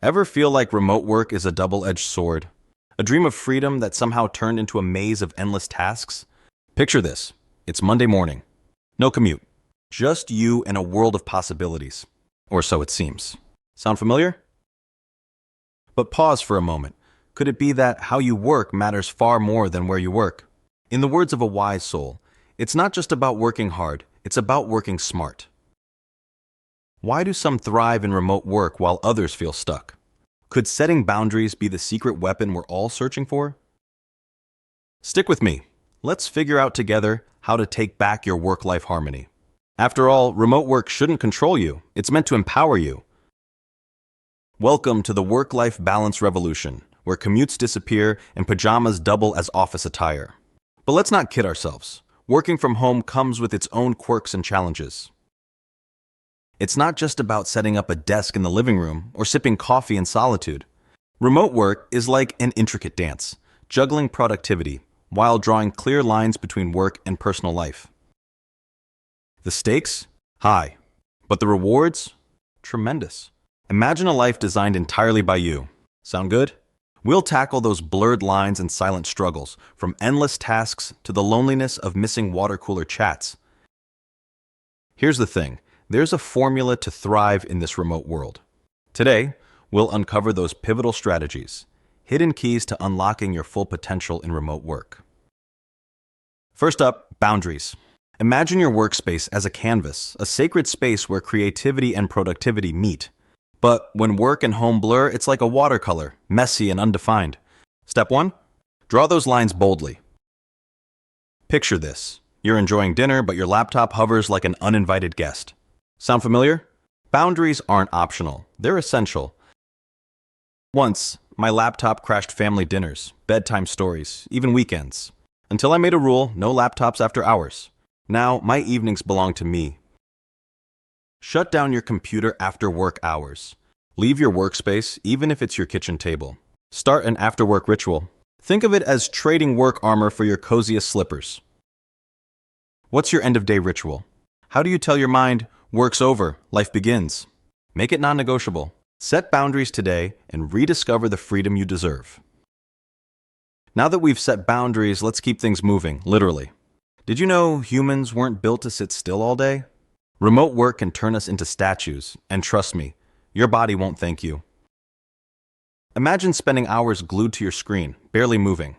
Ever feel like remote work is a double-edged sword? A dream of freedom that somehow turned into a maze of endless tasks? Picture this. It's Monday morning. No commute. Just you and a world of possibilities. Or so it seems. Sound familiar? But pause for a moment. Could it be that how you work matters far more than where you work? In the words of a wise soul, it's not just about working hard, it's about working smart. Why do some thrive in remote work while others feel stuck? Could setting boundaries be the secret weapon we're all searching for? Stick with me. Let's figure out together how to take back your work-life harmony. After all, remote work shouldn't control you. It's meant to empower you. Welcome to the work-life balance revolution, where commutes disappear and pajamas double as office attire. But let's not kid ourselves. Working from home comes with its own quirks and challenges. It's not just about setting up a desk in the living room or sipping coffee in solitude. Remote work is like an intricate dance, juggling productivity while drawing clear lines between work and personal life. The stakes? High. But the rewards? Tremendous. Imagine a life designed entirely by you. Sound good? We'll tackle those blurred lines and silent struggles, from endless tasks to the loneliness of missing water cooler chats. Here's the thing. There's a formula to thrive in this remote world. Today, we'll uncover those pivotal strategies, hidden keys to unlocking your full potential in remote work. First up, boundaries. Imagine your workspace as a canvas, a sacred space where creativity and productivity meet. But when work and home blur, it's like a watercolor, messy and undefined. Step 1. Draw those lines boldly. Picture this. You're enjoying dinner, but your laptop hovers like an uninvited guest. Sound familiar? Boundaries aren't optional. They're essential. Once, my laptop crashed family dinners, bedtime stories, even weekends. Until I made a rule, no laptops after hours. Now, my evenings belong to me. Shut down your computer after work hours. Leave your workspace, even if it's your kitchen table. Start an after-work ritual. Think of it as trading work armor for your coziest slippers. What's your end-of-day ritual? How do you tell your mind, work's over, life begins? Make it non-negotiable. Set boundaries today and rediscover the freedom you deserve. Now that we've set boundaries, let's keep things moving, literally. Did you know humans weren't built to sit still all day? Remote work can turn us into statues, and trust me, your body won't thank you. Imagine spending hours glued to your screen, barely moving.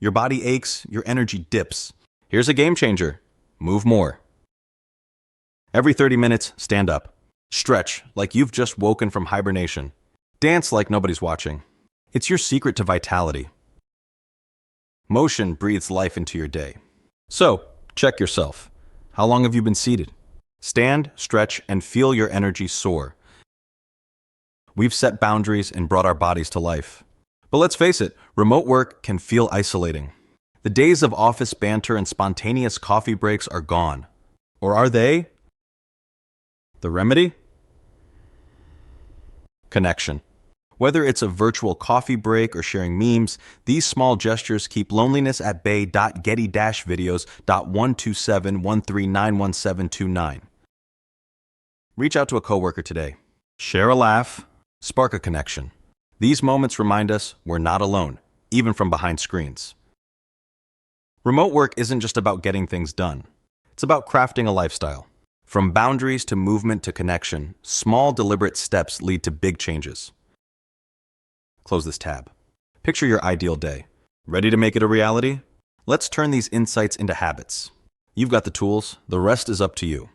Your body aches, your energy dips. Here's a game changer. Move more. Every 30 minutes, stand up. Stretch like you've just woken from hibernation. Dance like nobody's watching. It's your secret to vitality. Motion breathes life into your day. So, check yourself. How long have you been seated? Stand, stretch, and feel your energy soar. We've set boundaries and brought our bodies to life. But let's face it, remote work can feel isolating. The days of office banter and spontaneous coffee breaks are gone. Or are they? The remedy? Connection. Whether it's a virtual coffee break or sharing memes, these small gestures keep loneliness at bay. Getty-videos.12713911729. Reach out to a coworker today. Share a laugh, spark a connection. These moments remind us we're not alone, even from behind screens. Remote work isn't just about getting things done. It's about crafting a lifestyle. From boundaries to movement to connection, small deliberate steps lead to big changes. Close this tab. Picture your ideal day. Ready to make it a reality? Let's turn these insights into habits. You've got the tools, the rest is up to you.